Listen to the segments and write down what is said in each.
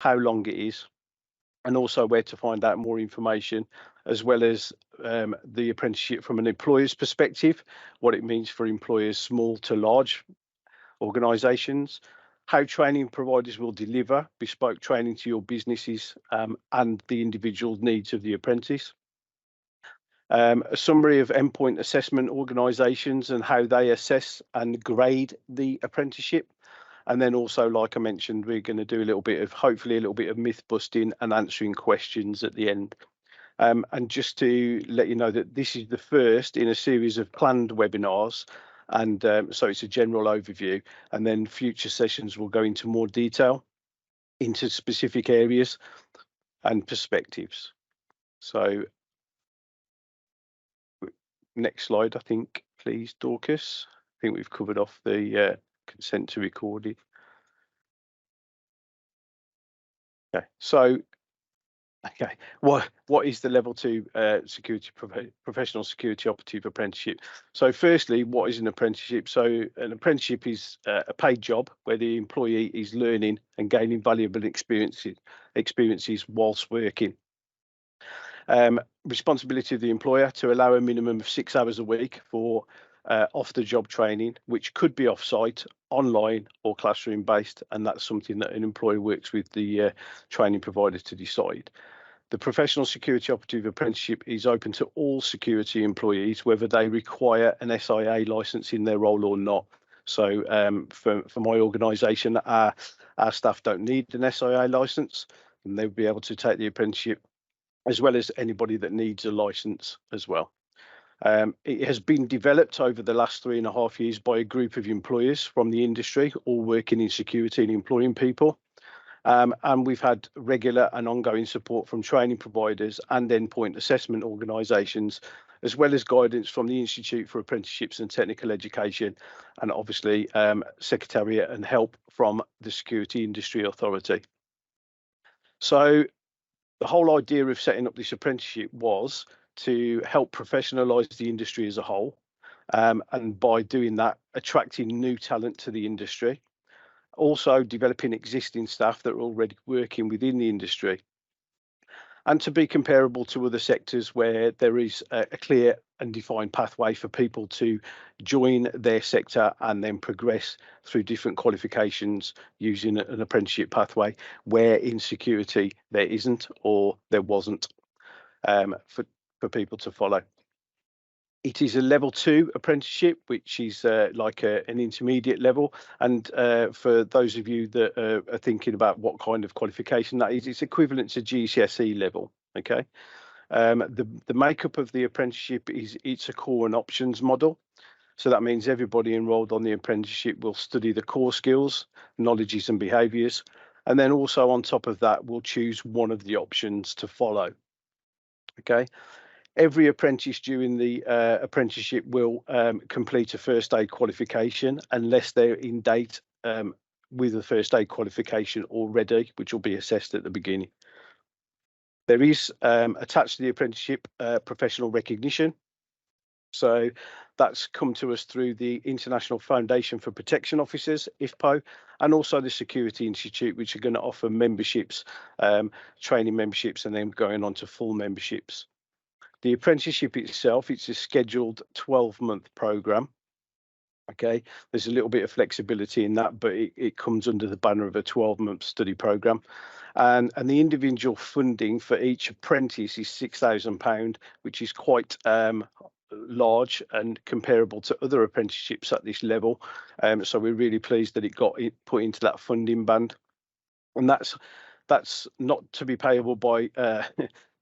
how long it is, and also where to find out more information, as well as the apprenticeship from an employer's perspective, what it means for employers small to large organisations, how training providers will deliver bespoke training to your businesses and the individual needs of the apprentice. A summary of endpoint assessment organisations and how they assess and grade the apprenticeship. And then also, like I mentioned, we're going to do hopefully a little bit of myth busting and answering questions at the end. And just to let you know that this is the first in a series of planned webinars. And so it's a general overview, and then future sessions will go into more detail into specific areas and perspectives. So next slide, I think, please, Dorcas. I think we've covered off the consent to record it. Okay, so what is the level 2 professional security operative apprenticeship? So firstly, what is an apprenticeship? So an apprenticeship is a paid job where the employee is learning and gaining valuable experiences whilst working. Responsibility of the employer to allow a minimum of 6 hours a week for off-the-job training, which could be off-site, online or classroom based, and that's something that an employer works with the training provider to decide. The professional security operative apprenticeship is open to all security employees, whether they require an SIA licence in their role or not. So for my organisation, our staff don't need an SIA licence, and they'll be able to take the apprenticeship, as well as anybody that needs a licence as well. It has been developed over the last 3.5 years by a group of employers from the industry, all working in security and employing people. And we've had regular and ongoing support from training providers and endpoint assessment organisations, as well as guidance from the Institute for Apprenticeships and Technical Education, and obviously secretariat and help from the Security Industry Authority. So the whole idea of setting up this apprenticeship was to help professionalise the industry as a whole, and by doing that, attracting new talent to the industry, also developing existing staff that are already working within the industry, and to be comparable to other sectors where there is a clear and defined pathway for people to join their sector and then progress through different qualifications using an apprenticeship pathway, where in security there isn't or there wasn't for people to follow. It is a level 2 apprenticeship, which is like an intermediate level. And for those of you that are thinking about what kind of qualification that is, it's equivalent to GCSE level. Okay. The makeup of the apprenticeship is it's a core and options model. So that means everybody enrolled on the apprenticeship will study the core skills, knowledges and behaviours. And then also on top of that, we'll choose one of the options to follow. Okay. Every apprentice during the apprenticeship will complete a first aid qualification unless they're in date with a first aid qualification already, which will be assessed at the beginning. There is attached to the apprenticeship professional recognition. So that's come to us through the International Foundation for Protection Officers, IFPO, and also the Security Institute, which are going to offer memberships, training memberships, and then going on to full memberships. The apprenticeship itself, it's a scheduled 12-month programme. Okay, there's a little bit of flexibility in that, but it comes under the banner of a 12-month study programme. And the individual funding for each apprentice is £6,000, which is quite large and comparable to other apprenticeships at this level. So we're really pleased that it got put into that funding band. And that's not to be payable by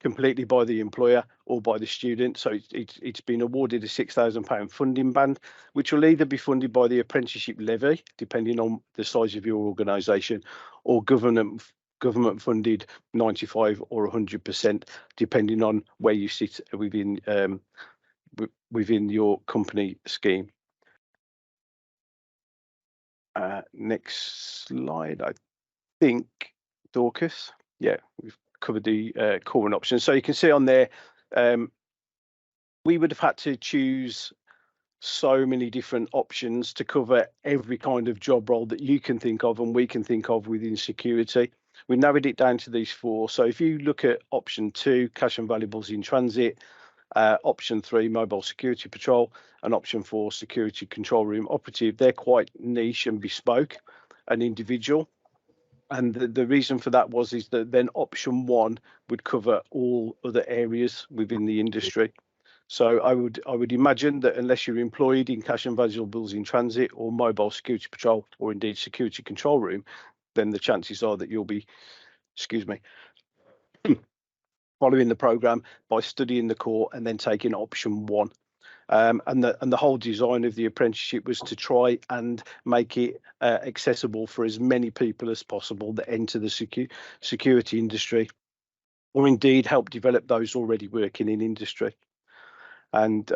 completely by the employer or by the student. So it's been awarded a £6,000 funding band, which will either be funded by the apprenticeship levy, depending on the size of your organisation, or government funded 95 or 100%, depending on where you sit within your company scheme. Next slide, I think, Dorcas. Yeah, we've covered the core and options. So you can see on there, we would have had to choose so many different options to cover every kind of job role that you can think of and we can think of within security. We narrowed it down to these four. So if you look at option 2, cash and valuables in transit, option 3, mobile security patrol, and option 4, security control room operative, they're quite niche and bespoke and individual. And the reason for that is that then option 1 would cover all other areas within the industry. So I would imagine that unless you're employed in cash and valuables in transit or mobile security patrol or indeed security control room, then the chances are that you'll be, following the programme by studying the core and then taking option 1. And the whole design of the apprenticeship was to try and make it accessible for as many people as possible that enter the security industry, or indeed help develop those already working in industry. And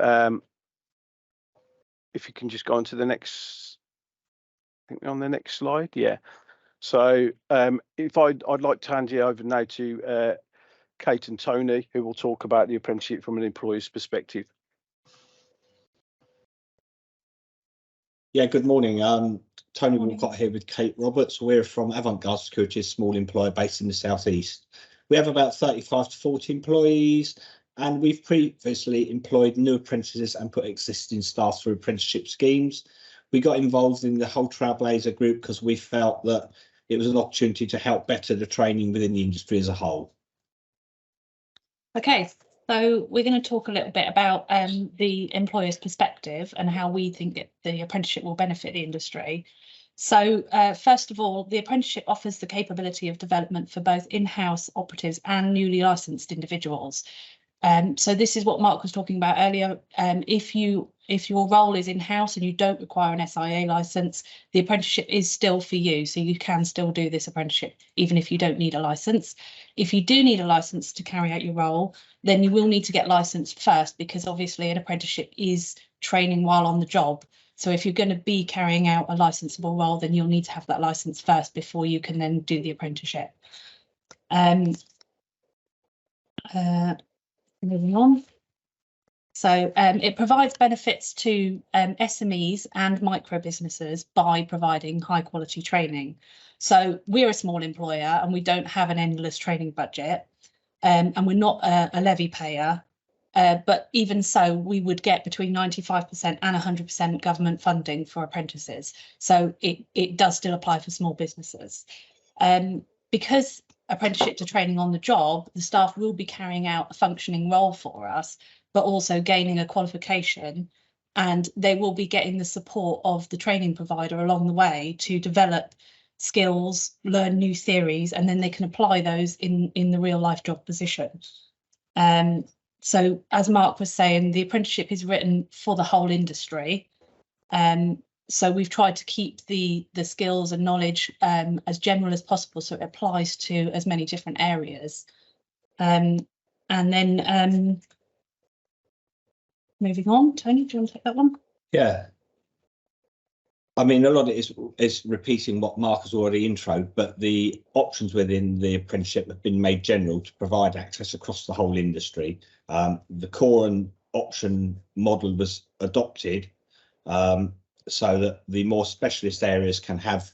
if you can just go on to the next, I think we're on the next slide. Yeah. So if I'd like to hand you over now to Kate and Tony, who will talk about the apprenticeship from an employer's perspective. Yeah, good morning. Tony Woolcott here with Kate Roberts. We're from Avantguard Security, a small employer based in the southeast. We have about 35 to 40 employees, and we've previously employed new apprentices and put existing staff through apprenticeship schemes. We got involved in the whole Trailblazer group because we felt that it was an opportunity to help better the training within the industry as a whole. Okay, so we're going to talk a little bit about the employer's perspective and how we think the apprenticeship will benefit the industry. So first of all, the apprenticeship offers the capability of development for both in-house operatives and newly licensed individuals. So this is what Mark was talking about earlier. If your role is in-house and you don't require an SIA licence, the apprenticeship is still for you. So you can still do this apprenticeship, even if you don't need a licence. If you do need a licence to carry out your role, then you will need to get licensed first, because obviously an apprenticeship is training while on the job. So if you're going to be carrying out a licensable role, then you'll need to have that licence first before you can then do the apprenticeship. Moving on. So it provides benefits to SMEs and micro businesses by providing high quality training. So we're a small employer and we don't have an endless training budget, and we're not a levy payer. But even so, we would get between 95% and 100% government funding for apprentices. So it does still apply for small businesses. Because apprenticeship to training on the job, the staff will be carrying out a functioning role for us, but also gaining a qualification, and they will be getting the support of the training provider along the way to develop skills, learn new theories, and then they can apply those in the real life job position. So as Mark was saying, the apprenticeship is written for the whole industry. So we've tried to keep the skills and knowledge as general as possible, so it applies to as many different areas. And then moving on, Tony, do you want to take that one? Yeah. I mean, a lot of it is repeating what Mark has already introed, but the options within the apprenticeship have been made general to provide access across the whole industry. The core and option model was adopted so that the more specialist areas can have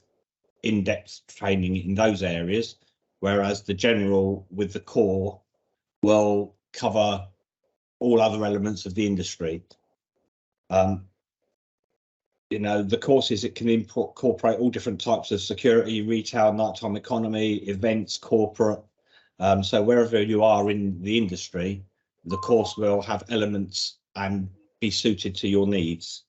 in-depth training in those areas, whereas the general with the core will cover all other elements of the industry. You know, the courses, it can incorporate all different types of security, retail, nighttime economy, events, corporate. So wherever you are in the industry, the course will have elements and be suited to your needs.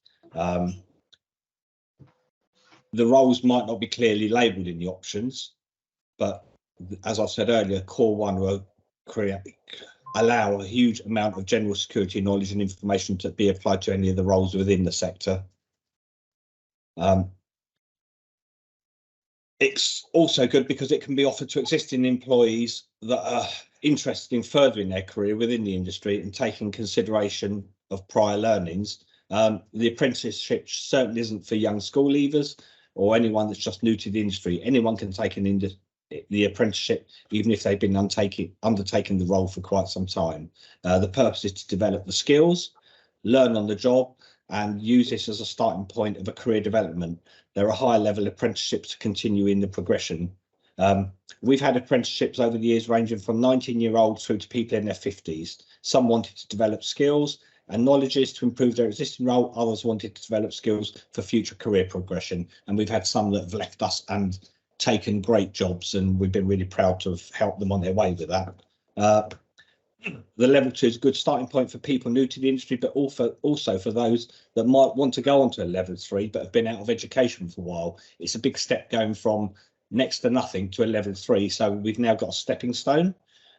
The roles might not be clearly labelled in the options, but as I said earlier, Core 1 will allow a huge amount of general security knowledge and information to be applied to any of the roles within the sector. It's also good because it can be offered to existing employees that are interested in furthering their career within the industry and taking consideration of prior learnings. The apprenticeship certainly isn't for young school leavers or anyone that's just new to the industry. Anyone can take the apprenticeship, even if they've been undertaking the role for quite some time. The purpose is to develop the skills, learn on the job, and use this as a starting point of a career development. There are high level apprenticeships to continue in the progression We've had apprenticeships over the years ranging from 19-year-olds through to people in their 50s. Some wanted to develop skills and knowledges to improve their existing role. Others wanted to develop skills for future career progression. And we've had some that have left us and taken great jobs, and we've been really proud to have helped them on their way with that. The level 2 is a good starting point for people new to the industry, but also for those that might want to go on to a level 3 but have been out of education for a while. It's a big step going from next to nothing to a level 3, so we've now got a stepping stone.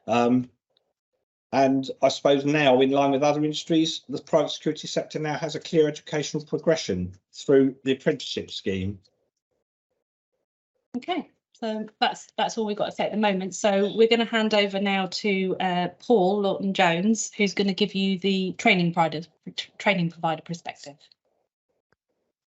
And I suppose now, in line with other industries, the private security sector now has a clear educational progression through the apprenticeship scheme. Okay, so that's all we've got to say at the moment. So we're going to hand over now to Paul Lawton-Jones, who's going to give you the training provider perspective.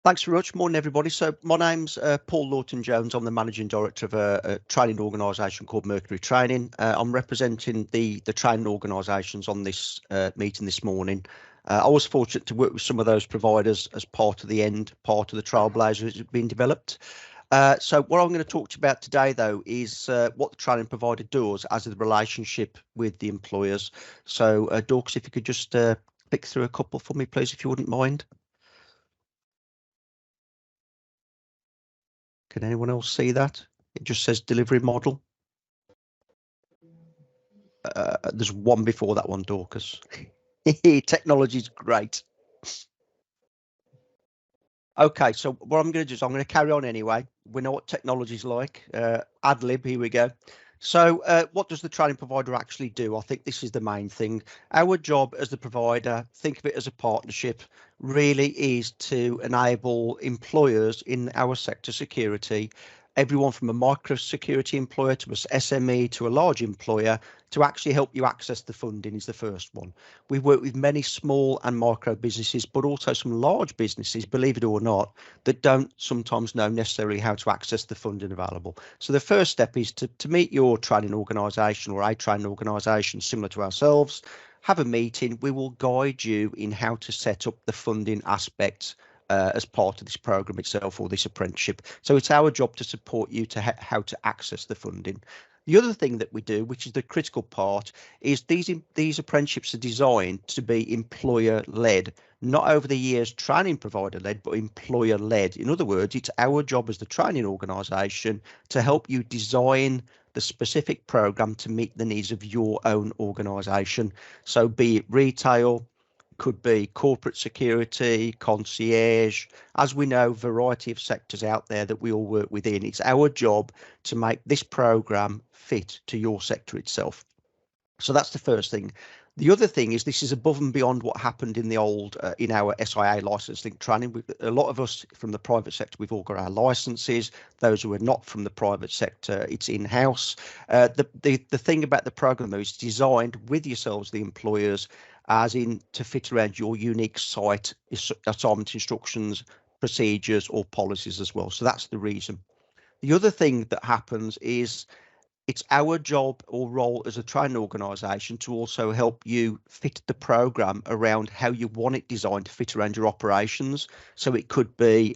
Thanks very much. Morning, everybody. So my name's Paul Lawton-Jones. I'm the Managing Director of a training organisation called Mercury Training. I'm representing the training organisations on this meeting this morning. I was fortunate to work with some of those providers as part of the trailblazer that's been developed. So what I'm going to talk to you about today, though, is what the training provider does as a relationship with the employers. So, Dorcas, if you could just pick through a couple for me, please, if you wouldn't mind. Can anyone else see that? It just says delivery model. There's one before that one, Dorcas. Technology's great. Okay, so what I'm going to do is I'm going to carry on anyway. We know what technology's like. Ad lib, here we go. So what does the training provider actually do? I think this is the main thing. Our job as the provider, think of it as a partnership, really is to enable employers in our sector security, everyone from a micro security employer to a SME to a large employer, to actually help you access the funding is the first one. We work with many small and micro businesses, but also some large businesses, believe it or not, that don't sometimes know necessarily how to access the funding available. So the first step is to meet your training organisation or a training organisation similar to ourselves, have a meeting. We will guide you in how to set up the funding aspects as part of this programme itself or this apprenticeship. So it's our job to support you to how to access the funding. The other thing that we do, which is the critical part, is these apprenticeships are designed to be employer-led, not over the years training provider-led, but employer-led. In other words, it's our job as the training organisation to help you design the specific programme to meet the needs of your own organisation. So be it retail, could be corporate security, concierge. As we know, variety of sectors out there that we all work within. It's our job to make this programme fit to your sector itself. So that's the first thing. The other thing is this is above and beyond what happened in the old in our SIA licensing training. A lot of us from the private sector, we've all got our licenses. Those who are not from the private sector, it's in-house. The thing about the programme though is designed with yourselves, the employers, as in to fit around your unique site assignment instructions, procedures or policies as well. So that's the reason. The other thing that happens is it's our job or role as a training organisation to also help you fit the programme around how you want it designed to fit around your operations. So it could be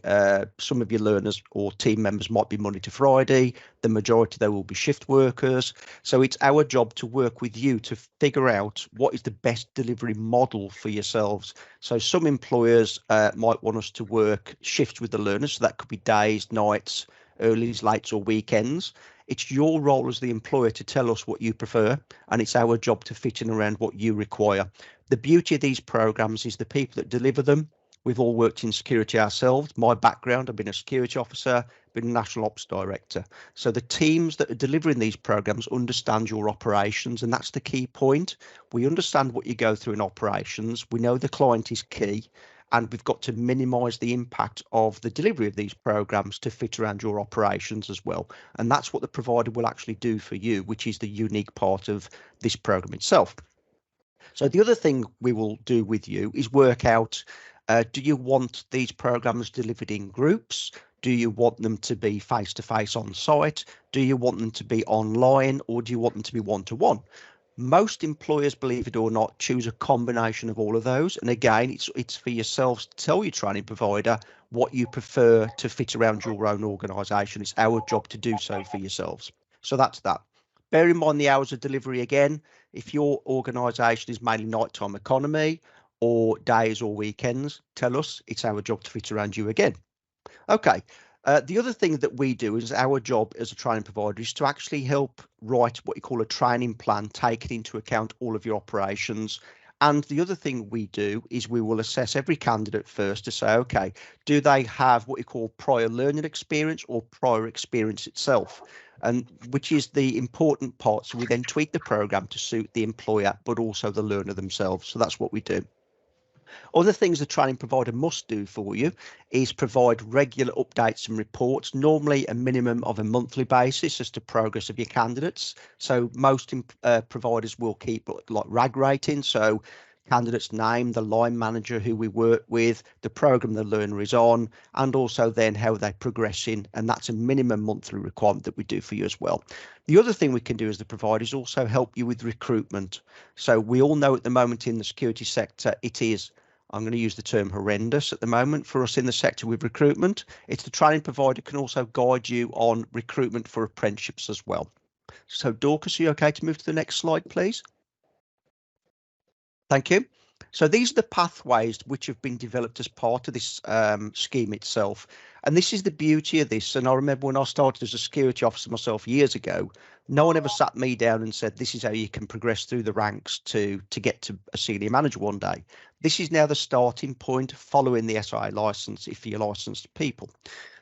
some of your learners or team members might be Monday to Friday. The majority, they will be shift workers. So it's our job to work with you to figure out what is the best delivery model for yourselves. So some employers might want us to work shifts with the learners. So that could be days, nights, earlys, lates or weekends. It's your role as the employer to tell us what you prefer, and it's our job to fit in around what you require. The beauty of these programs is the people that deliver them. We've all worked in security ourselves. My background, I've been a security officer, been a national ops director. So the teams that are delivering these programs understand your operations, and that's the key point. We understand what you go through in operations. We know the client is key. And we've got to minimise the impact of the delivery of these programs to fit around your operations as well. And that's what the provider will actually do for you, which is the unique part of this programme itself. So the other thing we will do with you is work out, do you want these programs delivered in groups? Do you want them to be face-to-face on site? Do you want them to be online, or do you want them to be one-to-one? Most employers, believe it or not, choose a combination of all of those. And again, it's for yourselves to tell your training provider what you prefer to fit around your own organisation. It's our job to do so for yourselves. So that's that. Bear in mind the hours of delivery again. If your organisation is mainly nighttime economy or days or weekends, tell us. It's our job to fit around you again. Okay. The other thing that we do is our job as a training provider is to actually help write what you call a training plan, taking into account all of your operations. And the other thing we do is we will assess every candidate first to say, okay, do they have what you call prior learning experience or prior experience itself? And which is the important part. So we then tweak the program to suit the employer, but also the learner themselves. So that's what we do. Other things the training provider must do for you is provide regular updates and reports, normally a minimum of a monthly basis as to progress of your candidates. So most providers will keep like RAG rating, so candidate's name, the line manager who we work with, the program the learner is on, and also then how they're progressing. And that's a minimum monthly requirement that we do for you as well. The other thing we can do as the provider is also help you with recruitment. So we all know at the moment in the security sector, it is, I'm going to use the term horrendous at the moment for us in the sector with recruitment. It's the training provider can also guide you on recruitment for apprenticeships as well. So Dorcas, are you okay to move to the next slide, please? Thank you. So these are the pathways which have been developed as part of this scheme itself. And this is the beauty of this. And I remember when I started as a security officer myself years ago, no one ever sat me down and said, this is how you can progress through the ranks to get to a senior manager one day. This is now the starting point following the SIA license if you're licensed people.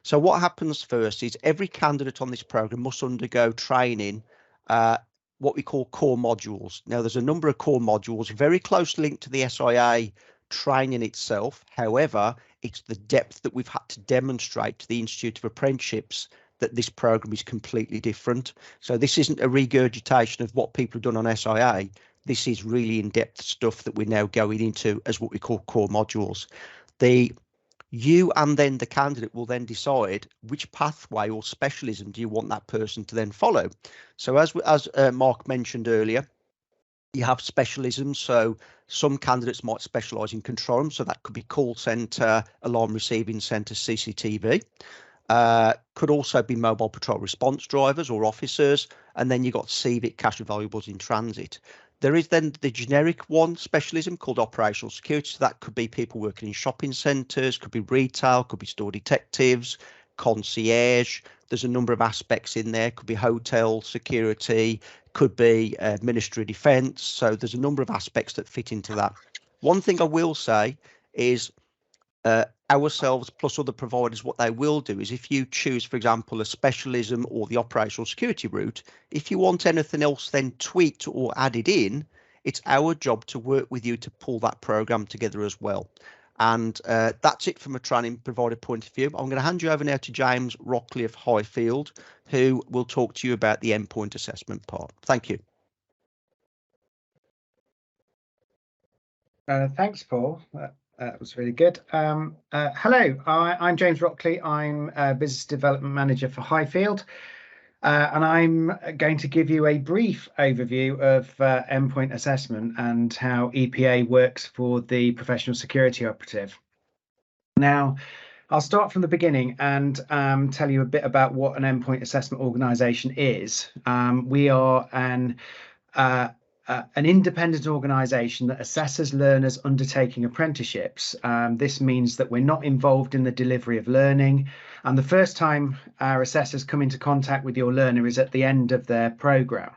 So what happens first is every candidate on this program must undergo training, what we call core modules. Now, there's a number of core modules very closely linked to the SIA training itself. However, it's the depth that we've had to demonstrate to the Institute of Apprenticeships that this program is completely different. So this isn't a regurgitation of what people have done on SIA. This is really in-depth stuff that we're now going into as what we call core modules. You and then the candidate will then decide which pathway or specialism do you want that person to then follow. So as Mark mentioned earlier, you have specialisms. So some candidates might specialise in control room. So that could be call centre, alarm receiving centre, CCTV. Could also be mobile patrol response drivers or officers. And then you've got CVIC, cash and valuables in transit. There is then the generic one specialism called operational security. So that could be people working in shopping centres, could be retail, could be store detectives, concierge. There's a number of aspects in there. Could be hotel security, could be Ministry of Defence. So there's a number of aspects that fit into that. One thing I will say is ourselves plus other providers, what they will do is if you choose, for example, a specialism or the operational security route, if you want anything else then tweaked or added in, it's our job to work with you to pull that program together as well. And that's it from a training provider point of view. I'm going to hand you over now to James Rockley of Highfield, who will talk to you about the endpoint assessment part. Thank you. Thanks, Paul. That was really good. Hello, I'm James Rockley. I'm a Business Development Manager for Highfield, and I'm going to give you a brief overview of endpoint assessment and how EPA works for the professional security operative. Now, I'll start from the beginning and tell you a bit about what an endpoint assessment organisation is. We are an independent organisation that assesses learners undertaking apprenticeships. This means that we're not involved in the delivery of learning, and the first time our assessors come into contact with your learner is at the end of their programme.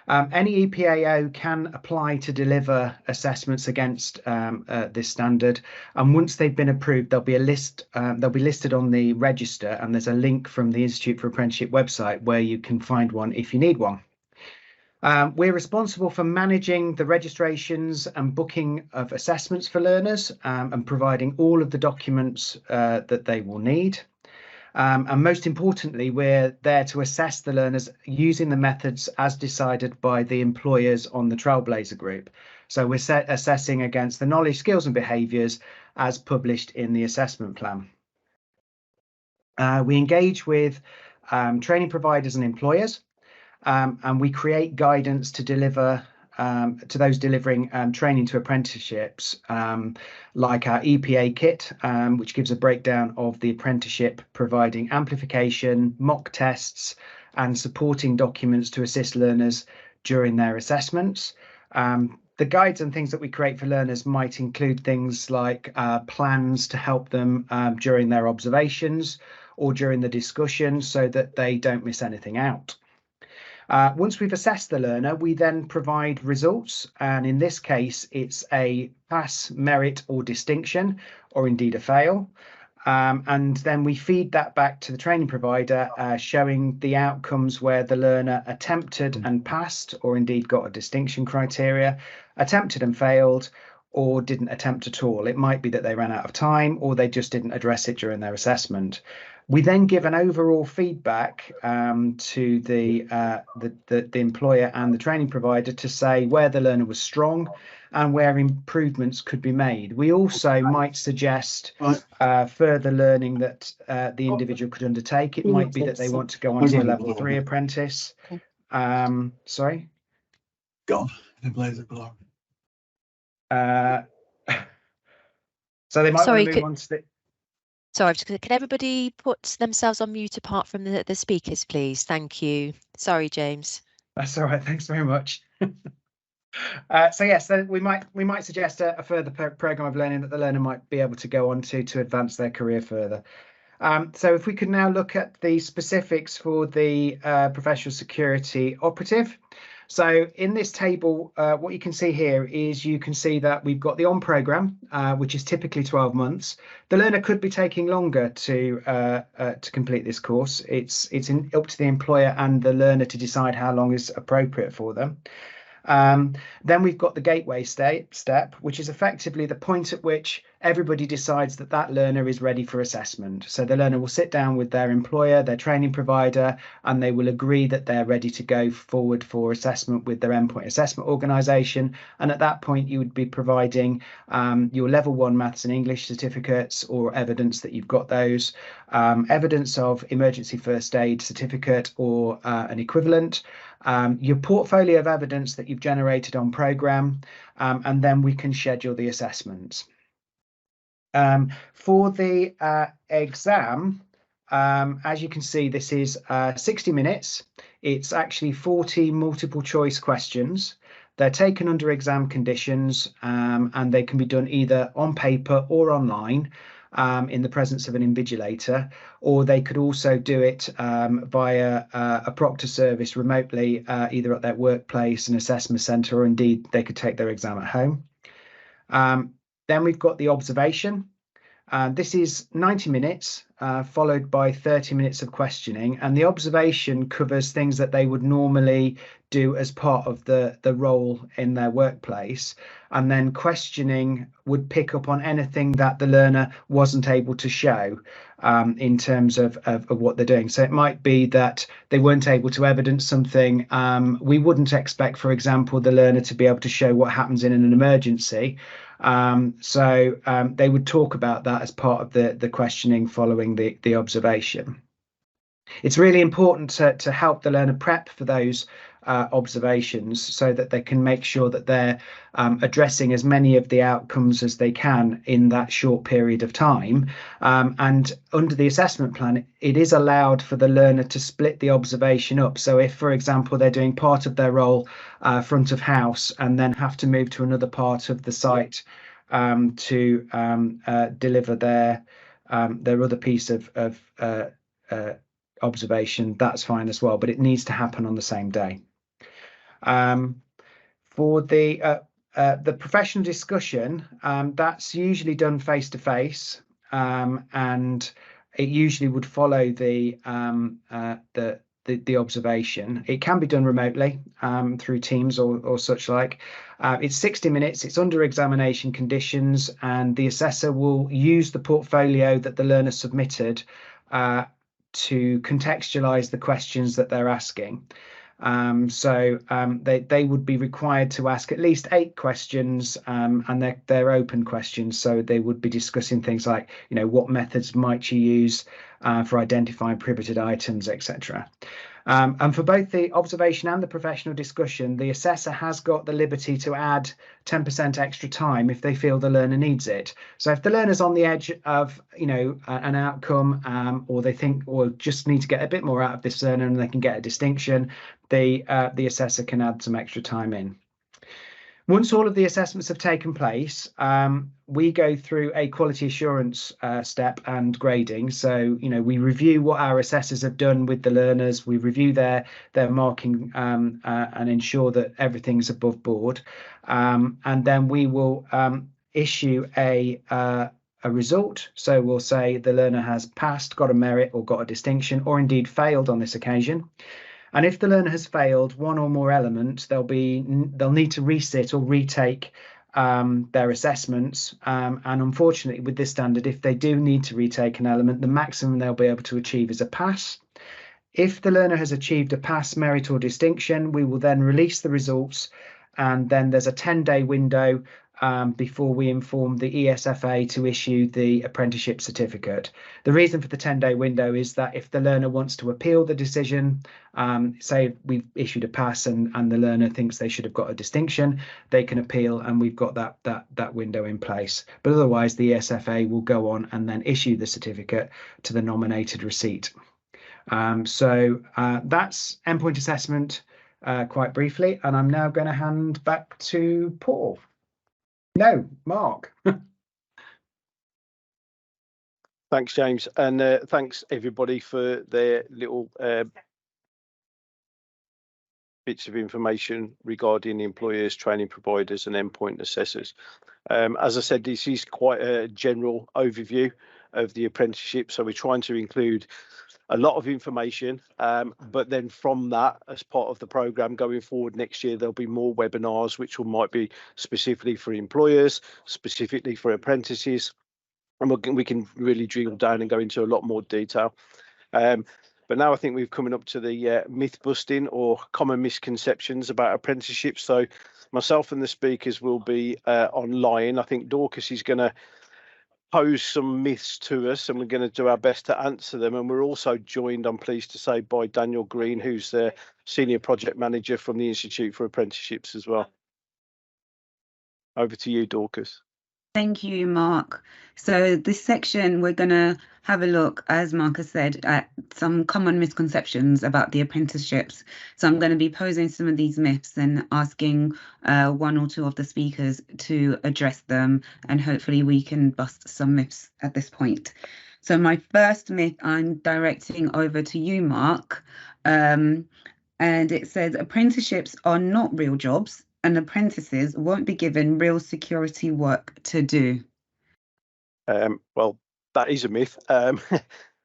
Any EPAO can apply to deliver assessments against this standard, and once they've been approved, they'll be listed on the register, and there's a link from the Institute for Apprenticeship website where you can find one if you need one. We're responsible for managing the registrations and booking of assessments for learners and providing all of the documents that they will need. And most importantly, we're there to assess the learners using the methods as decided by the employers on the Trailblazer group. So we're assessing against the knowledge, skills and behaviours as published in the assessment plan. We engage with training providers and employers. And we create guidance to deliver to those delivering training to apprenticeships, like our EPA kit, which gives a breakdown of the apprenticeship, providing amplification, mock tests, and supporting documents to assist learners during their assessments. The guides and things that we create for learners might include things like plans to help them during their observations or during the discussion so that they don't miss anything out. Once we've assessed the learner, we then provide results, and in this case it's a pass, merit or distinction, or indeed a fail. And then we feed that back to the training provider, showing the outcomes where the learner attempted and passed, or indeed got a distinction criteria, attempted and failed, or didn't attempt at all. It might be that they ran out of time, or they just didn't address it during their assessment. We then give an overall feedback to the employer and the training provider to say where the learner was strong and where improvements could be made. We also might suggest further learning that the individual could undertake. It might be that they want to go on to a level 3 apprentice. Sorry? Go on. The blazer below. So they might Sorry, want to move on to the... Sorry, can everybody put themselves on mute apart from the speakers, please? Thank you. Sorry, James. That's all right. Thanks very much. So yes, then we might suggest a further program of learning that the learner might be able to go on to advance their career further. So if we could now look at the specifics for the professional security operative. So in this table, what you can see here is you can see that we've got the on programme, which is typically 12 months. The learner could be taking longer to complete this course. It's up to the employer and the learner to decide how long is appropriate for them. Then we've got the gateway step, which is effectively the point at which everybody decides that that learner is ready for assessment. So the learner will sit down with their employer, their training provider, and they will agree that they're ready to go forward for assessment with their endpoint assessment organisation. And at that point, you would be providing your level 1 maths and English certificates or evidence that you've got those, evidence of emergency first aid certificate or an equivalent, your portfolio of evidence that you've generated on programme, and then we can schedule the assessments. For the exam, as you can see, this is 60 minutes. It's actually 40 multiple choice questions. They're taken under exam conditions, and they can be done either on paper or online in the presence of an invigilator, or they could also do it via a proctor service remotely, either at their workplace, an assessment centre, or indeed they could take their exam at home. Then we've got the observation. This is 90 minutes, followed by 30 minutes of questioning, and the observation covers things that they would normally do as part of the role in their workplace, and then questioning would pick up on anything that the learner wasn't able to show in terms of what they're doing. So it might be that they weren't able to evidence something. We wouldn't expect, for example, the learner to be able to show what happens in an emergency. So they would talk about that as part of the questioning following the observation. It's really important to help the learner prep for those observations so that they can make sure that they're addressing as many of the outcomes as they can in that short period of time. And under the assessment plan, it is allowed for the learner to split the observation up. So if, for example, they're doing part of their role front of house and then have to move to another part of the site to deliver their other piece of observation, that's fine as well, but it needs to happen on the same day. For the professional discussion, that's usually done face to face, and it usually would follow the observation. It can be done remotely through Teams or such like. It's 60 minutes. It's under examination conditions, and the assessor will use the portfolio that the learner submitted to contextualize the questions that they're asking. So they would be required to ask at least 8 questions, and they're open questions. So they would be discussing things like, what methods might you use for identifying prohibited items, etc. And for both the observation and the professional discussion, the assessor has got the liberty to add 10% extra time if they feel the learner needs it. So if the learner's on the edge of, an outcome, or they think, or just need to get a bit more out of this learner and they can get a distinction, the assessor can add some extra time in. Once all of the assessments have taken place, we go through a quality assurance step and grading. So, we review what our assessors have done with the learners. We review their marking and ensure that everything's above board. And then we will issue a result. So we'll say the learner has passed, got a merit or got a distinction, or indeed failed on this occasion. And if the learner has failed one or more elements, they'll need to resit or retake their assessments. And unfortunately, with this standard, if they do need to retake an element, the maximum they'll be able to achieve is a pass. If the learner has achieved a pass, merit or distinction, we will then release the results. And then there's a 10-day window before we inform the ESFA to issue the apprenticeship certificate. The reason for the 10-day window is that if the learner wants to appeal the decision, say we've issued a pass and the learner thinks they should have got a distinction, they can appeal, and we've got that window in place. But otherwise, the ESFA will go on and then issue the certificate to the nominated receipt. So that's endpoint assessment quite briefly, and I'm now going to hand back to Paul. No, Mark. Thanks, James, and thanks everybody for their little bits of information regarding employers, training providers and endpoint assessors. As I said, this is quite a general overview of the apprenticeship, so we're trying to include a lot of information, but then from that, as part of the programme going forward next year, there'll be more webinars which might be specifically for employers, specifically for apprentices, and we can really drill down and go into a lot more detail. But now I think we've coming up to the myth busting or common misconceptions about apprenticeships. So myself and the speakers will be online. I think Dorcas is going to pose some myths to us, and we're going to do our best to answer them. And we're also joined, I'm pleased to say, by Daniel Green, who's the Senior Project Manager from the Institute for Apprenticeships as well. Over to you, Dorcas. Thank you, Mark. So this section, we're going to have a look, as Mark has said, at some common misconceptions about the apprenticeships. So I'm going to be posing some of these myths and asking one or two of the speakers to address them, and hopefully we can bust some myths at this point. So my first myth I'm directing over to you, Mark, and it says apprenticeships are not real jobs, and apprentices won't be given real security work to do. Well, that is a myth.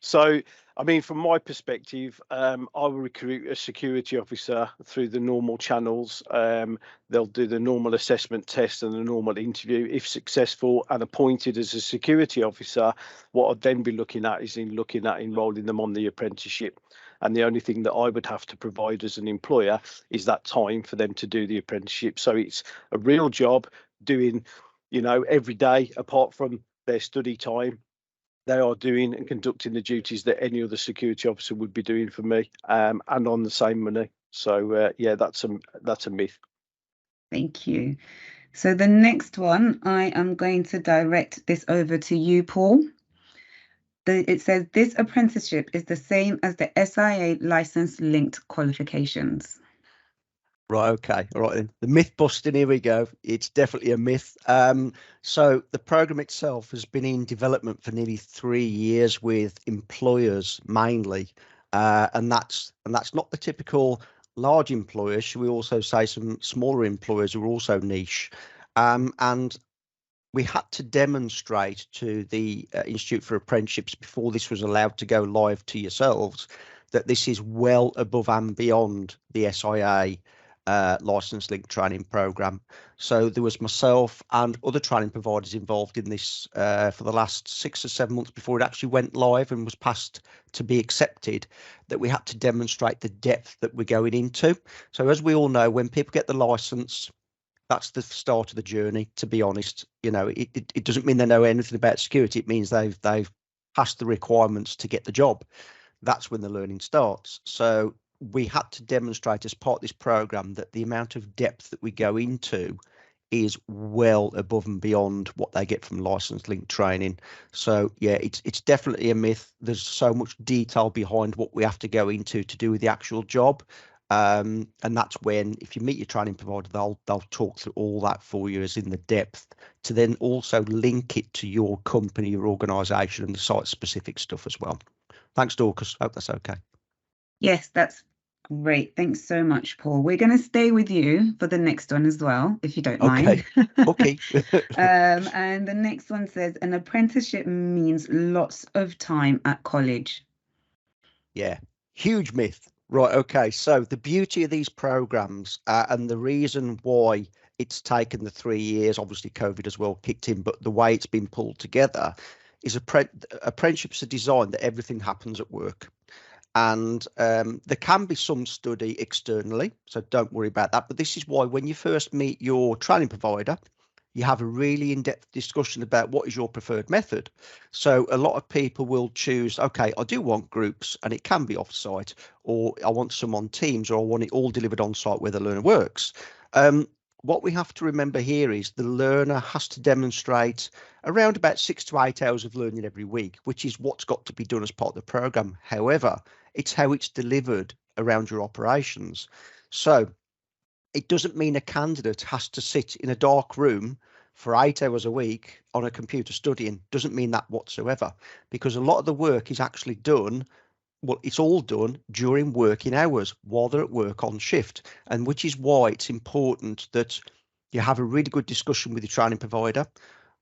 So, I mean, from my perspective, I will recruit a security officer through the normal channels. They'll do the normal assessment test and the normal interview. If successful and appointed as a security officer, what I'd then be looking at is enrolling them on the apprenticeship. And the only thing that I would have to provide as an employer is that time for them to do the apprenticeship. So it's a real job doing, every day, apart from their study time, they are doing and conducting the duties that any other security officer would be doing for me, and on the same money. So yeah, that's a myth. Thank you. So the next one, I am going to direct this over to you, Paul. It says this apprenticeship is the same as the SIA license linked qualifications. Right, okay, all right then. The myth busting, here we go. It's definitely a myth. So the program itself has been in development for nearly 3 years with employers mainly, and that's not the typical large employers. Should we also say some smaller employers who are also niche? And we had to demonstrate to the Institute for Apprenticeships before this was allowed to go live to yourselves that this is well above and beyond the SIA license link training program. So there was myself and other training providers involved in this for the last 6 or 7 months before it actually went live and was passed to be accepted, that we had to demonstrate the depth that we're going into. So as we all know, when people get the license, that's the start of the journey, to be honest. It doesn't mean they know anything about security. It means they've pass the requirements to get the job. That's when the learning starts. So we had to demonstrate as part of this program that the amount of depth that we go into is well above and beyond what they get from license linked training. So yeah, it's definitely a myth. There's so much detail behind what we have to go into to do with the actual job. And that's when, if you meet your training provider, they'll talk through all that for you as in the depth, to then also link it to your company, your organisation, and the site specific stuff as well. Thanks, Dorcas. Hope that's okay. Yes, that's great. Thanks so much, Paul. We're going to stay with you for the next one as well, if you don't mind. Okay. And the next one says, an apprenticeship means lots of time at college. Yeah, huge myth. Right. Okay. So the beauty of these programs and the reason why it's taken the 3 years, obviously COVID as well kicked in, but the way it's been pulled together is apprenticeships are designed that everything happens at work. And there can be some study externally, so don't worry about that. But this is why when you first meet your training provider, you have a really in-depth discussion about what is your preferred method. So a lot of people will choose, okay, I do want groups and it can be off-site, or I want some on Teams, or I want it all delivered on-site where the learner works. What we have to remember here is the learner has to demonstrate around about 6 to 8 hours of learning every week, which is what's got to be done as part of the program. However, it's how it's delivered around your operations. So it doesn't mean a candidate has to sit in a dark room for 8 hours a week on a computer studying. Doesn't mean that whatsoever, because a lot of the work is actually done. Well, it's all done during working hours while they're at work on shift, and which is why it's important that you have a really good discussion with your training provider.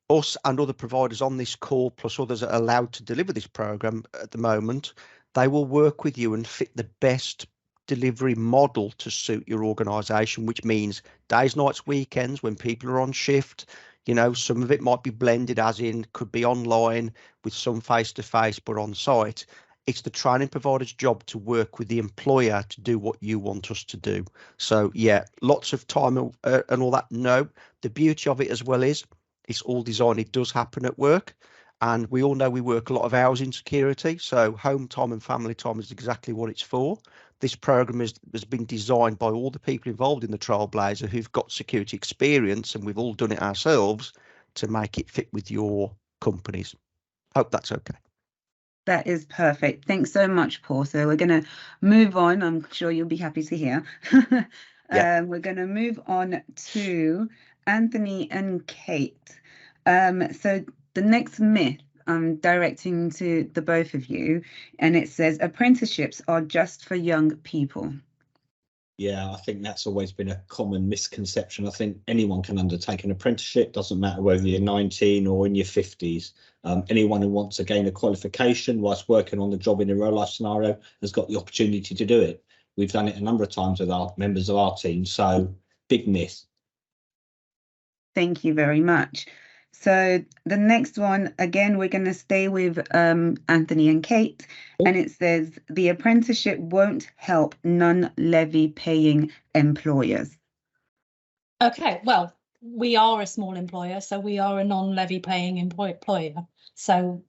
Us and other providers on this call, plus others that are allowed to deliver this program at the moment, they will work with you and fit the best delivery model to suit your organisation, which means days, nights, weekends when people are on shift. You know, some of it might be blended, as in could be online with some face-to-face, but on site. It's the training provider's job to work with the employer to do what you want us to do. So yeah, lots of time and all that. No, the beauty of it as well is it's all designed. It does happen at work. And we all know we work a lot of hours in security. So home time and family time is exactly what it's for. This program has been designed by all the people involved in the Trailblazer who've got security experience, and we've all done it ourselves to make it fit with your companies. Hope that's okay. That is perfect. Thanks so much, Paul. So we're going to move on. I'm sure you'll be happy to hear. Yeah. We're going to move on to Anthony and Kate. So the next myth I'm directing to the both of you, and it says apprenticeships are just for young people. Yeah, I think that's always been a common misconception. I think anyone can undertake an apprenticeship, doesn't matter whether you're 19 or in your 50s. Anyone who wants to gain a qualification whilst working on the job in a real life scenario has got the opportunity to do it. We've done it a number of times with our members of our team, so big myth. Thank you very much. So the next one, again, we're going to stay with Anthony and Kate, and it says the apprenticeship won't help non-levy paying employers. Okay, well, we are a small employer, so we are a non-levy paying employer. So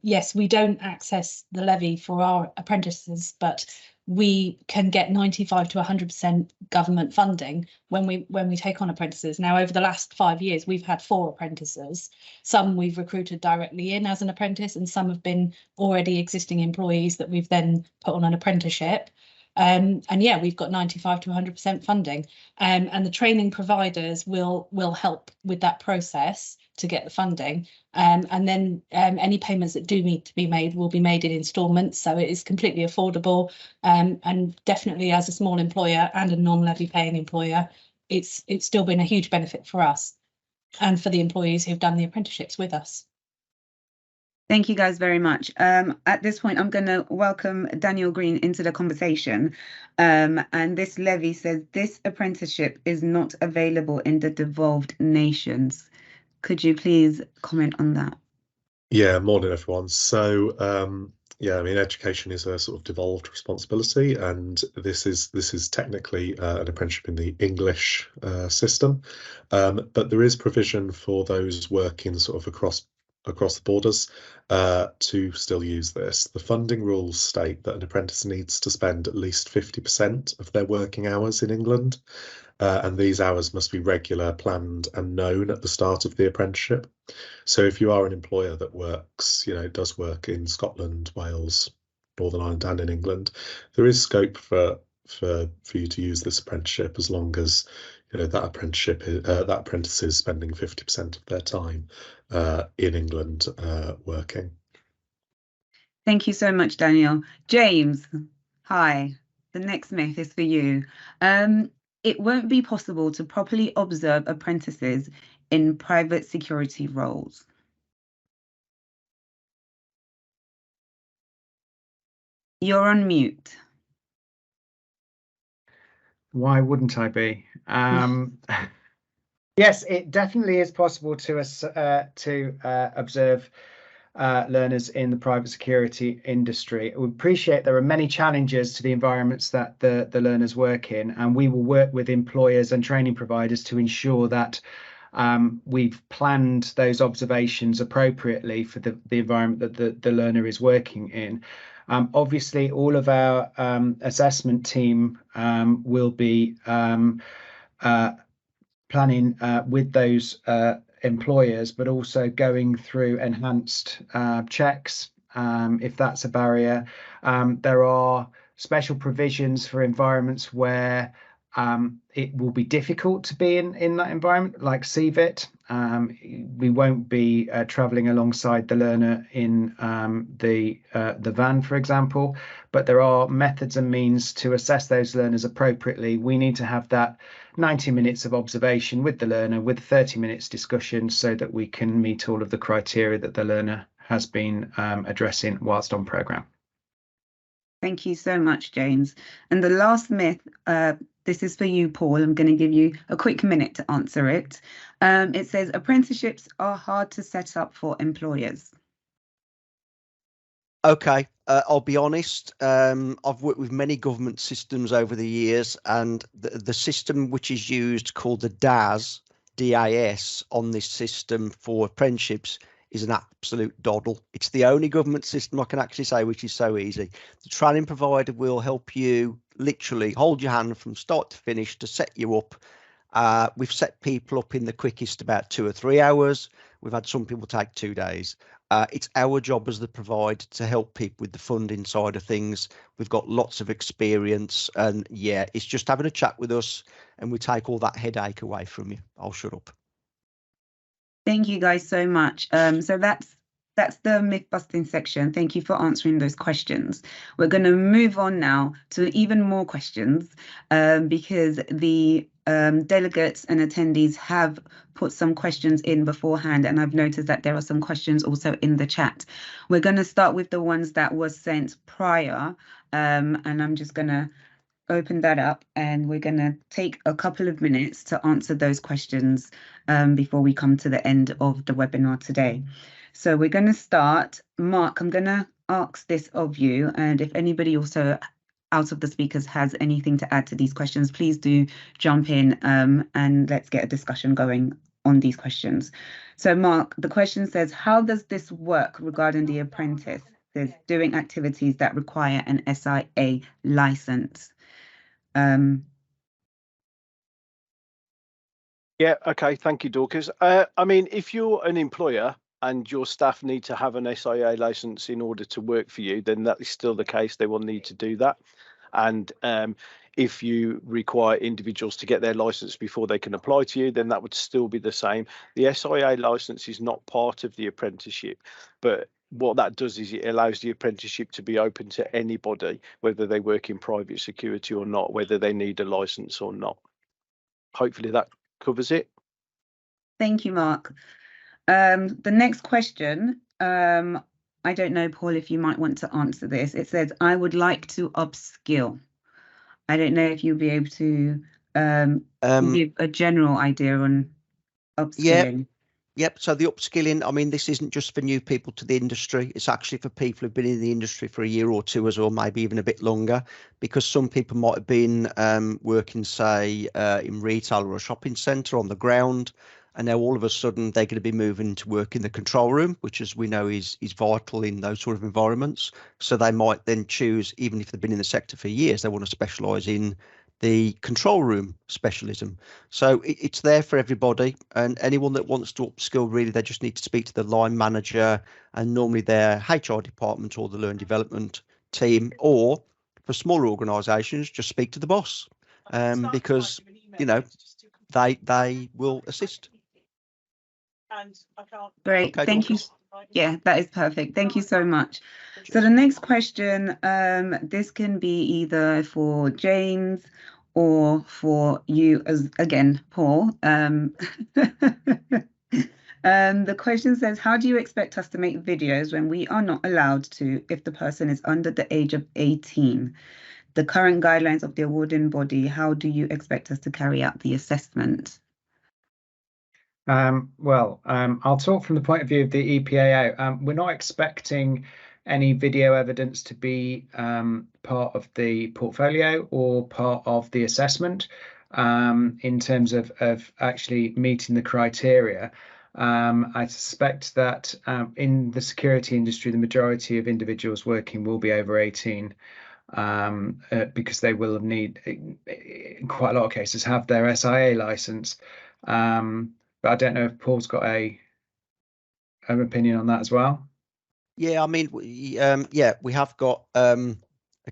yes, we don't access the levy for our apprentices, but we can get 95 to 100% government funding when we take on apprentices. Now, over the last 5 years, we've had 4 apprentices. Some we've recruited directly in as an apprentice, and some have been already existing employees that we've then put on an apprenticeship. And yeah, we've got 95 to 100% funding, and the training providers will help with that process to get the funding, and then any payments that do need to be made will be made in instalments, so it is completely affordable, and definitely as a small employer and a non-levy paying employer, it's still been a huge benefit for us and for the employees who've done the apprenticeships with us. Thank you guys very much. At this point, I'm going to welcome Daniel Green into the conversation. And this levy says this apprenticeship is not available in the devolved nations. Could you please comment on that? Yeah, morning everyone. So yeah, I mean, education is a sort of devolved responsibility, and this is technically an apprenticeship in the English system, but there is provision for those working sort of across across the borders to still use this. The funding rules state that an apprentice needs to spend at least 50% of their working hours in England, and these hours must be regular, planned and known at the start of the apprenticeship. So if you are an employer that works, does work in Scotland, Wales, Northern Ireland and in England, there is scope for you to use this apprenticeship as long as that apprentice is spending 50% of their time in England working. Thank you so much, Daniel. James, hi. The next myth is for you. It won't be possible to properly observe apprentices in private security roles. You're on mute. Why wouldn't I be? Yes, it definitely is possible to observe learners in the private security industry. We appreciate there are many challenges to the environments that the learners work in, and we will work with employers and training providers to ensure that we've planned those observations appropriately for the environment that the learner is working in. Obviously, all of our assessment team will be planning with those employers, but also going through enhanced checks if that's a barrier. There are special provisions for environments where it will be difficult to be in that environment, like CVIT. We won't be travelling alongside the learner in the van, for example, but there are methods and means to assess those learners appropriately. We need to have that 90 minutes of observation with the learner with 30 minutes discussion so that we can meet all of the criteria that the learner has been addressing whilst on programme. Thank you so much, James. And the last myth, this is for you, Paul. I'm going to give you a quick minute to answer it. It says apprenticeships are hard to set up for employers. Okay, I'll be honest. I've worked with many government systems over the years, and the system which is used called the DAS on this system for apprenticeships is an absolute doddle. It's the only government system I can actually say which is so easy. The training provider will help you literally hold your hand from start to finish to set you up. We've set people up in the quickest about 2 or 3 hours. We've had some people take 2 days. It's our job as the provider to help people with the funding side of things. We've got lots of experience, and yeah, it's just having a chat with us and we take all that headache away from you. I'll shut up. Thank you guys so much. So that's the myth busting section. Thank you for answering those questions. We're going to move on now to even more questions because the delegates and attendees have put some questions in beforehand, and I've noticed that there are some questions also in the chat. We're going to start with the ones that was sent prior, and I'm just going to open that up and we're going to take a couple of minutes to answer those questions before we come to the end of the webinar today. So we're going to start. Mark, I'm going to ask this of you, and if anybody also out of the speakers has anything to add to these questions, please do jump in and let's get a discussion going on these questions. So Mark, the question says, how does this work regarding the apprentice doing activities that require an SIA license? Yeah, okay, thank you, Dorcas. I mean, if you're an employer and your staff need to have an SIA license in order to work for you, then that is still the case. They will need to do that. And if you require individuals to get their license before they can apply to you, then that would still be the same. The SIA license is not part of the apprenticeship, but what that does is it allows the apprenticeship to be open to anybody, whether they work in private security or not, whether they need a license or not. Hopefully that covers it. Thank you, Mark. The next question, I don't know, Paul, if you might want to answer this. It says, I would like to upskill. I don't know if you'll be able to give a general idea on upskilling. Yep. So the upskilling, I mean, this isn't just for new people to the industry. It's actually for people who've been in the industry for a year or two as well, maybe even a bit longer, because some people might have been working, say, in retail or a shopping centre on the ground. and now all of a sudden they're going to be moving to work in the control room, which, as we know, is vital in those sort of environments. So they might then choose, even if they've been in the sector for years, they want to specialise in the control room specialism. So it's there for everybody, and anyone that wants to upskill, really, they just need to speak to the line manager and normally their HR department or the learn development team, or for smaller organisations, just speak to the boss, because they will assist. Great, Okay, thank you. Yeah, that is perfect. Thank you so much. So the next question, this can be either for James or for you as again, Paul. The question says, how do you expect us to make videos when we are not allowed to if the person is under the age of 18? The current guidelines of the awarding body, how do you expect us to carry out the assessment? I'll talk from the point of view of the EPAO. We're not expecting any video evidence to be part of the portfolio or part of the assessment in terms of actually meeting the criteria. I suspect that in the security industry, the majority of individuals working will be over 18 because they will need, in quite a lot of cases, have their SIA license. But I don't know if Paul's got an opinion on that as well. Yeah, I mean, we have got a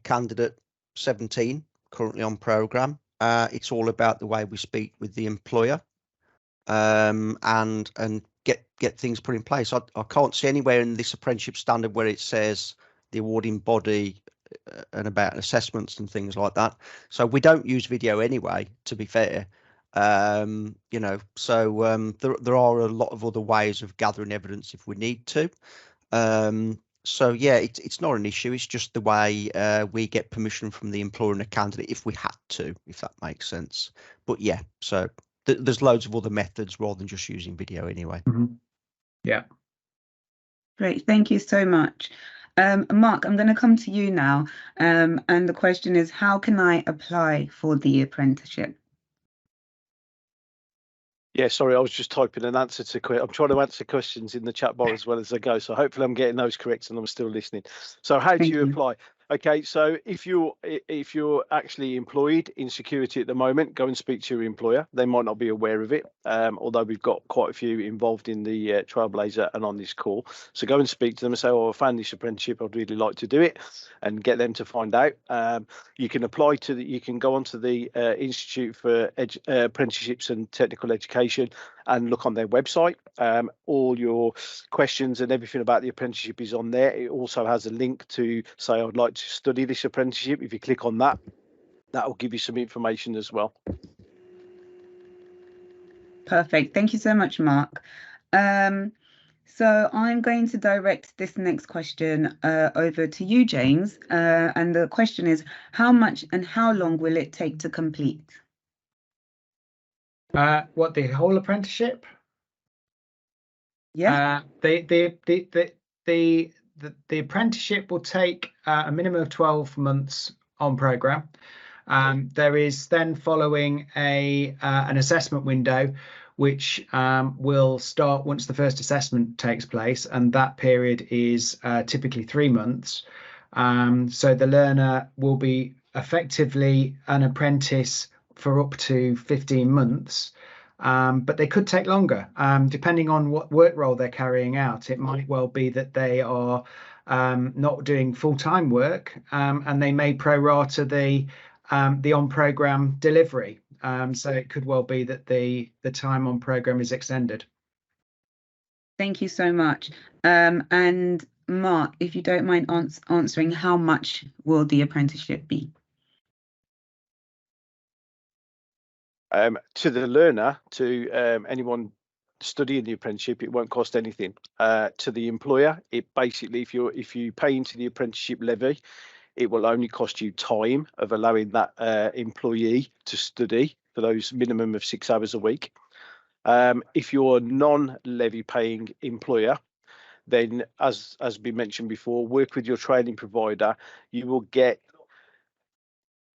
candidate 17 currently on programme. It's all about the way we speak with the employer and get things put in place. I can't see anywhere in this apprenticeship standard where it says the awarding body and about assessments and things like that. So we don't use video anyway, to be fair. So there are a lot of other ways of gathering evidence if we need to. So yeah, it's not an issue. It's just the way we get permission from the employer and the candidate if we had to, if that makes sense. But yeah, so there's loads of other methods rather than just using video anyway. Mm-hmm. Yeah. Great, thank you so much. Mark, I'm going to come to you now. And the question is, how can I apply for the apprenticeship? Yeah, sorry, I was just typing an answer to. I'm trying to answer questions in the chat bar as well as I go. So hopefully I'm getting those correct and I'm still listening. So how do you apply? Okay, so if you're actually employed in security at the moment, go and speak to your employer. They might not be aware of it, although we've got quite a few involved in the Trailblazer and on this call. So go and speak to them and say, "Oh, I found this apprenticeship. I'd really like to do it," and get them to find out. You can apply to you can go onto the Institute for Apprenticeships and Technical Education and look on their website. All your questions and everything about the apprenticeship is on there. It also has a link to say, "I'd like to study this apprenticeship." If you click on that, that will give you some information as well. Perfect. Thank you so much, Mark. So I'm going to direct this next question over to you, James. And the question is, how much and how long will it take to complete? What, the whole apprenticeship? Yeah. The apprenticeship will take a minimum of 12 months on programme. There is then following an assessment window, which will start once the first assessment takes place, and that period is typically 3 months. So the learner will be effectively an apprentice for up to 15 months. But they could take longer, depending on what work role they're carrying out. It might well be that they are not doing full-time work, and they may prorata the on-programme delivery. So it could well be that the time on programme is extended. Thank you so much. And Mark, if you don't mind answering, how much will the apprenticeship be? To the learner, to anyone studying the apprenticeship, it won't cost anything. To the employer, it basically, if you pay into the apprenticeship levy, it will only cost you time of allowing that employee to study for those minimum of 6 hours a week. If you're a non-levy paying employer, then as been mentioned before, work with your training provider. You will get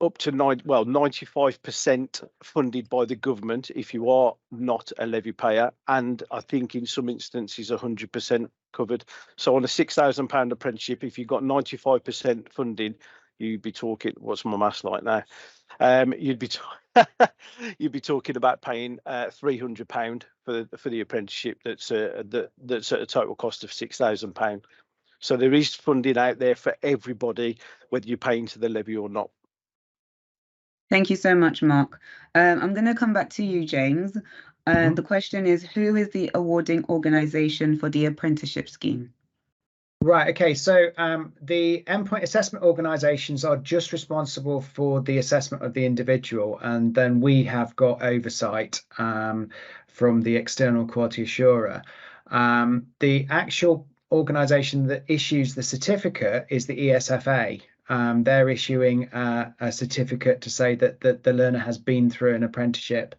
up to 95% funded by the government if you are not a levy payer, and I think in some instances 100% covered. So on a £6,000 apprenticeship, if you've got 95% funding, you'd be talking, what's my maths like now? You'd be you'd be talking about paying £300 for the apprenticeship that's at a total cost of £6,000. So there is funding out there for everybody, whether you're paying to the levy or not. Thank you so much, Mark. I'm going to come back to you, James. The question is, who is the awarding organisation for the apprenticeship scheme? Right, okay, so the endpoint assessment organisations are just responsible for the assessment of the individual, and then we have got oversight from the external quality assurer. The actual organisation that issues the certificate is the ESFA. They're issuing a certificate to say that the learner has been through an apprenticeship,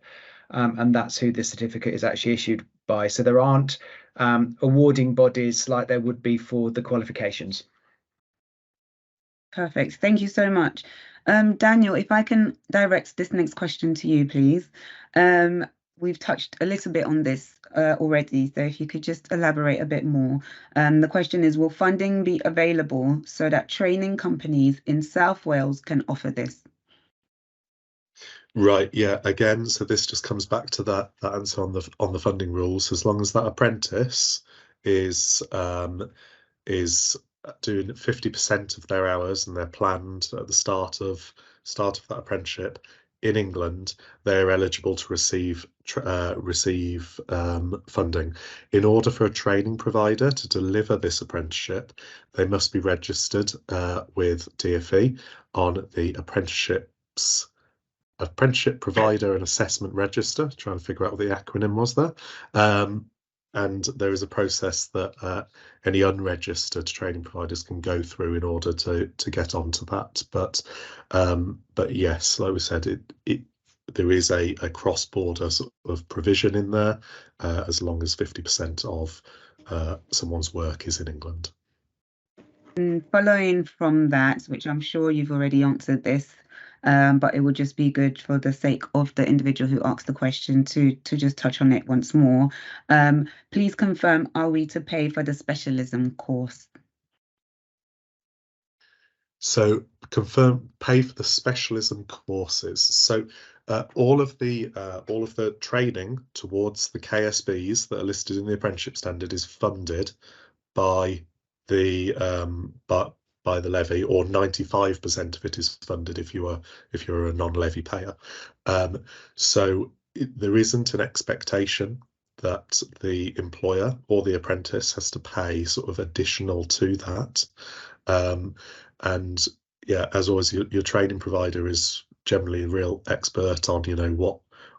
and that's who the certificate is actually issued by. So there aren't awarding bodies like there would be for the qualifications. Perfect. Thank you so much. Daniel, if I can direct this next question to you, please. We've touched a little bit on this already, so if you could just elaborate a bit more. The question is, will funding be available so that training companies in South Wales can offer this? Right, yeah, again, so this just comes back to that answer on the funding rules. As long as that apprentice is doing 50% of their hours and they're planned at the start of that apprenticeship in England, they're eligible to receive funding. In order for a training provider to deliver this apprenticeship, they must be registered with DfE on the Apprenticeship Provider and Assessment Register, trying to figure out what the acronym was there. And there is a process that any unregistered training providers can go through in order to get onto that. But yes, like we said, there is a cross-border sort of provision in there, as long as 50% of someone's work is in England. Following from that, which I'm sure you've already answered this, but it would just be good for the sake of the individual who asked the question to just touch on it once more. Please confirm, are we to pay for the specialism course? So pay for the specialism courses. So all of the training towards the KSBs that are listed in the apprenticeship standard is funded by the levy, or 95% of it is funded if you're a non-levy payer. So there isn't an expectation that the employer or the apprentice has to pay sort of additional to that. And yeah, as always, your training provider is generally a real expert on,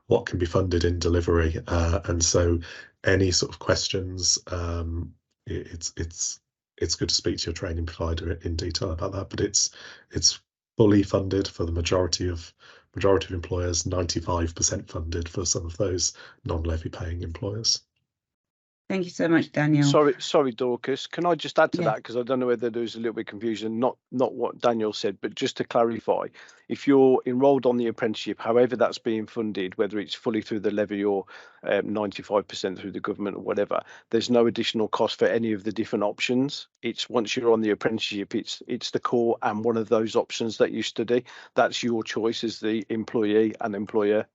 what can be funded in delivery. And so any sort of questions, it's good to speak to your training provider in detail about that, but it's fully funded for the majority of employers, 95% funded for some of those non-levy paying employers. Thank you so much, Daniel. Sorry, Dorcas. Can I just add to Yeah. that, because I don't know whether there's a little bit of confusion, not what Daniel said, but just to clarify, if you're enrolled on the apprenticeship, however that's being funded, whether it's fully through the levy or 95% through the government or whatever, there's no additional cost for any of the different options. It's once you're on the apprenticeship, it's the core and one of those options that you study. That's your choice as the employee and employer.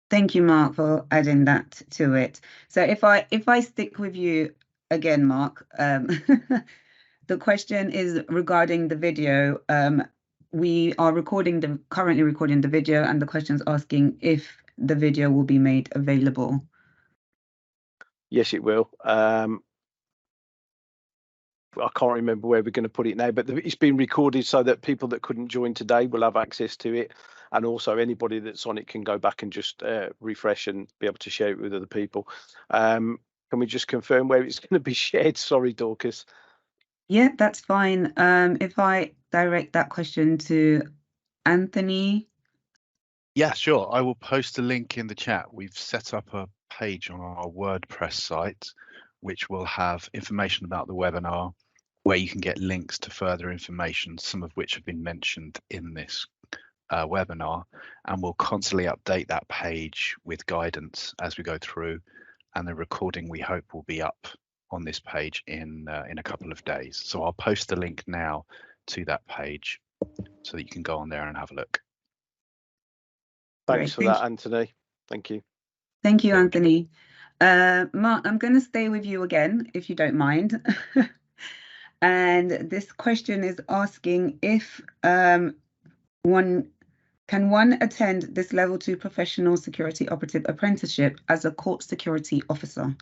Thank you, Mark, for adding that to it. So if I stick with you again, Mark, the question is regarding the video. We are currently recording the video, and the question's asking if the video will be made available. Yes, it will. I can't remember where we're going to put it now, but it's been recorded so that people that couldn't join today will have access to it, and also anybody that's on it can go back and just refresh and be able to share it with other people. Can we just confirm where it's going to be shared? Sorry, Dorcas. Yeah, that's fine. If I direct that question to Anthony. Yeah, sure. I will post a link in the chat. We've set up a page on our WordPress site, which will have information about the webinar, where you can get links to further information, some of which have been mentioned in this webinar, and we'll constantly update that page with guidance as we go through, and the recording we hope will be up on this page in a couple of days. So I'll post the link now to that page so that you can go on there and have a look. Thanks for that, Anthony. Thank you. Thank you, Anthony. Mark, I'm going to stay with you again, if you don't mind. And this question is asking if one can attend this level 2 professional security operative apprenticeship as a court security officer?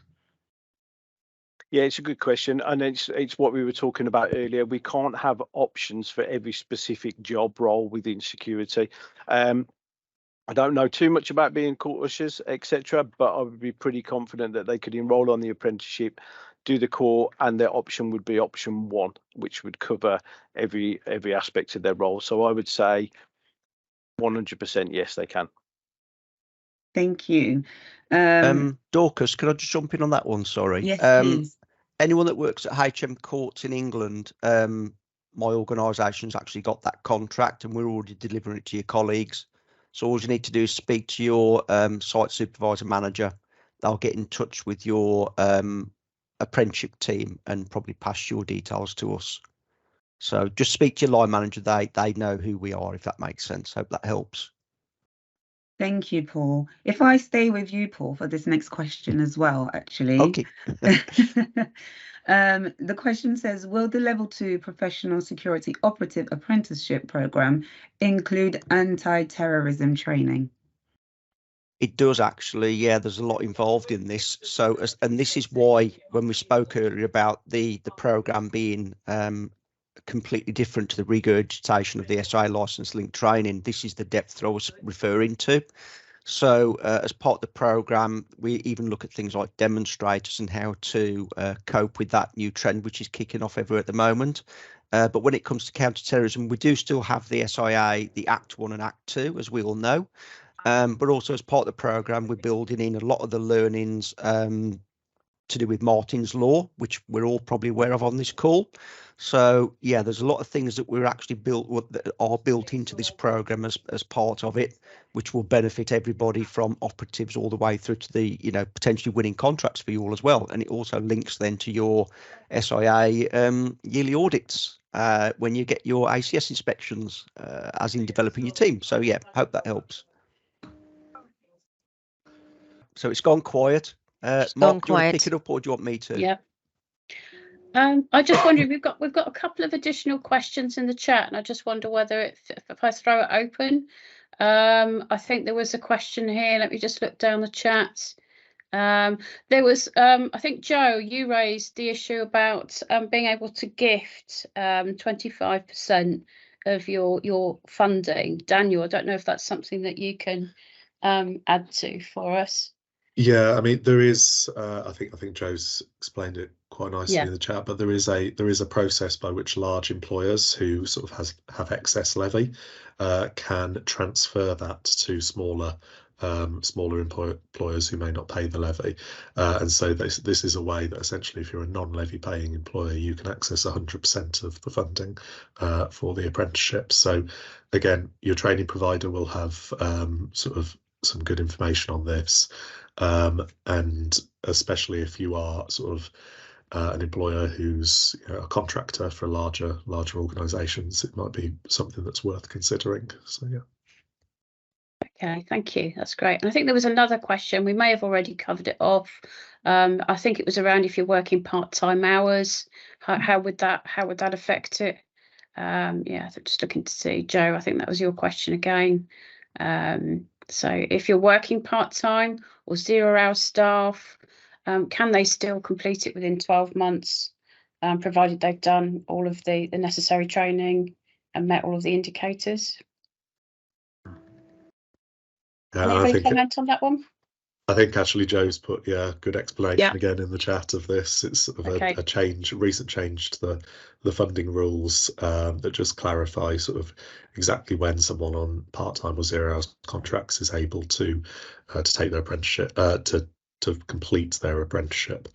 Yeah, it's a good question, and it's what we were talking about earlier. We can't have options for every specific job role within security. I don't know too much about being court ushers, etc., but I would be pretty confident that they could enrol on the apprenticeship, do the court, and their option would be option 1, which would cover every aspect of their role. So I would say 100% yes, they can. Thank you. Dorcas, could I just jump in on that one? Sorry. Yes, please. Anyone that works at HM Courts in England, my organisation's actually got that contract, and we're already delivering it to your colleagues. So all you need to do is speak to your site supervisor manager. They'll get in touch with your apprenticeship team and probably pass your details to us. So just speak to your line manager. They know who we are, if that makes sense. Hope that helps. Thank you, Paul. If I stay with you, Paul, for this next question as well, actually. Okay. The question says, will the level 2 professional security operative apprenticeship program include anti-terrorism training? It does actually, yeah, there's a lot involved in this. So, and this is why when we spoke earlier about the program being completely different to the regurgitation of the SA license link training, this is the depth that I was referring to. So as part of the program, we even look at things like demonstrators and how to cope with that new trend, which is kicking off everywhere at the moment. But when it comes to counter-terrorism, we do still have the SIA, the Act 1 and Act 2, as we all know. But also as part of the program, we're building in a lot of the learnings to do with Martin's Law, which we're all probably aware of on this call. So yeah, there's a lot of things that we're actually that are built into this program as part of it, which will benefit everybody from operatives all the way through to the, you know, potentially winning contracts for you all as well. And it also links then to your SIA yearly audits when you get your ACS inspections, as in developing your team. So yeah, hope that helps. So it's gone quiet. Mark, do you want to pick it up, or do you want me to? Yeah. I just wondered, we've got a couple of additional questions in the chat, and I just wonder whether if I throw it open. I think there was a question here. Let me just look down the chat. There was, I think, Joe, you raised the issue about being able to gift 25% of your funding. Daniel, I don't know if that's something that you can add to for us. Yeah, I mean, there is. I think Joe's explained it quite nicely in the chat, but there is a process by which large employers who sort of have excess levy can transfer that to smaller employers who may not pay the levy, and so this is a way that essentially, if you're a non-levy paying employer, you can access 100% of the funding for the apprenticeship. So again, your training provider will have sort of some good information on this. And especially if you are sort of an employer who's, you know, a contractor for larger organisations, it might be something that's worth considering. So yeah. Okay, thank you. That's great. And I think there was another question. We may have already covered it off. I think it was around if you're working part-time hours, how would that affect it? Yeah, just looking to see, Joe, I think that was your question again. So if you're working part-time or 0-hour staff, can they still complete it within 12 months, provided they've done all of the necessary training and met all of the indicators? Anybody comment on that one? I think actually Joe's put good explanation again in the chat of this. It's sort of a recent change to the funding rules that just clarify sort of exactly when someone on part-time or 0-hour contracts is able to take their apprenticeship to complete their apprenticeship,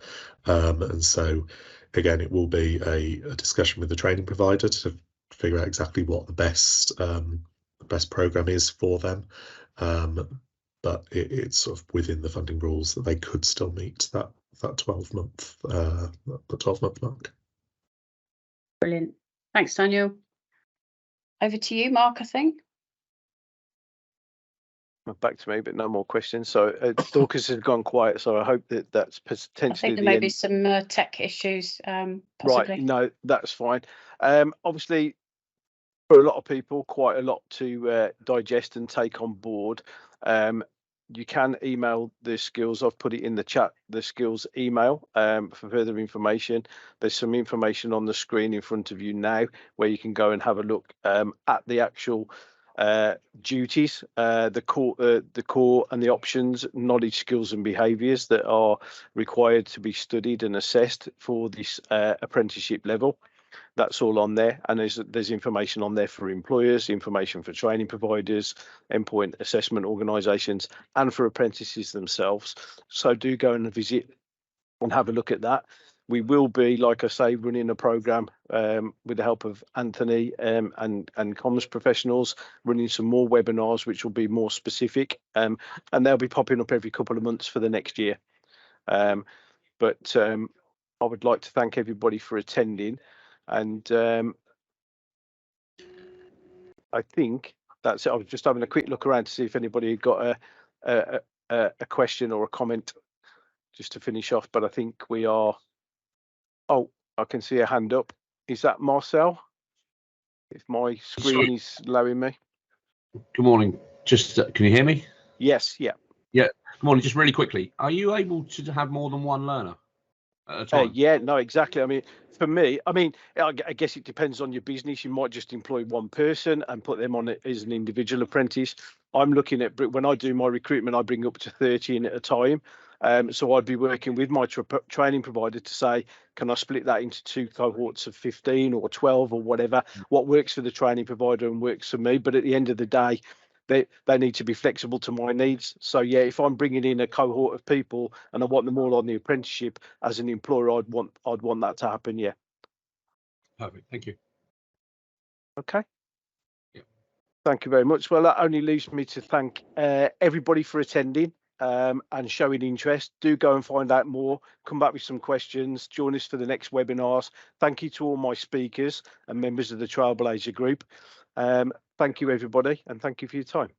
and so again, it will be a discussion with the training provider to figure out exactly what the best program is for them. But it's sort of within the funding rules that they could still meet that 12-month mark. Brilliant. Thanks, Daniel. Over to you, Mark, I think. Back to me, but no more questions. So Dorcas has gone quiet, so I hope that that's potentially I think there the may end. be some tech issues, possibly. Right, no, that's fine. Obviously, for a lot of people, quite a lot to digest and take on board. You can email the skills. I've put it in the chat, the skills email for further information. There's some information on the screen in front of you now where you can go and have a look at the actual duties, the core and the options, knowledge, skills and behaviours that are required to be studied and assessed for this apprenticeship level. That's all on there, and there's information on there for employers, information for training providers, endpoint assessment organisations, and for apprentices themselves. So do go and visit and have a look at that. We will be, like I say, running a programme with the help of Anthony and comms professionals, running some more webinars which will be more specific, and they'll be popping up every couple of months for the next year. But I would like to thank everybody for attending, and I think that's it. I was just having a quick look around to see if anybody got a question or a comment just to finish off, but I think we are. Oh, I can see a hand up. Is that Marcel? If my screen is allowing me. Good morning. Just can you hear me? Yes. Yeah. Yeah. Good morning. Just really quickly, are you able to have more than one learner at a time? Yeah. No. Exactly. I mean, for me, I guess it depends on your business. You might just employ one person and put them on it as an individual apprentice. I'm looking at, when I do my recruitment, I bring up to 30 in at a time. So I'd be working with my training provider to say, can I split that into 2 cohorts of 15 or 12 or whatever, what works for the training provider and works for me. But at the end of the day, they need to be flexible to my needs. So yeah, if I'm bringing in a cohort of people and I want them all on the apprenticeship as an employer, I'd want that to happen. Yeah. Perfect. Thank you. Okay. Yeah. Thank you very much. Well, that only leaves me to thank everybody for attending. And showing interest. Do go and find out more, come back with some questions, join us for the next webinars. Thank you to all my speakers and members of the Trailblazer group. Thank you everybody, and thank you for your time.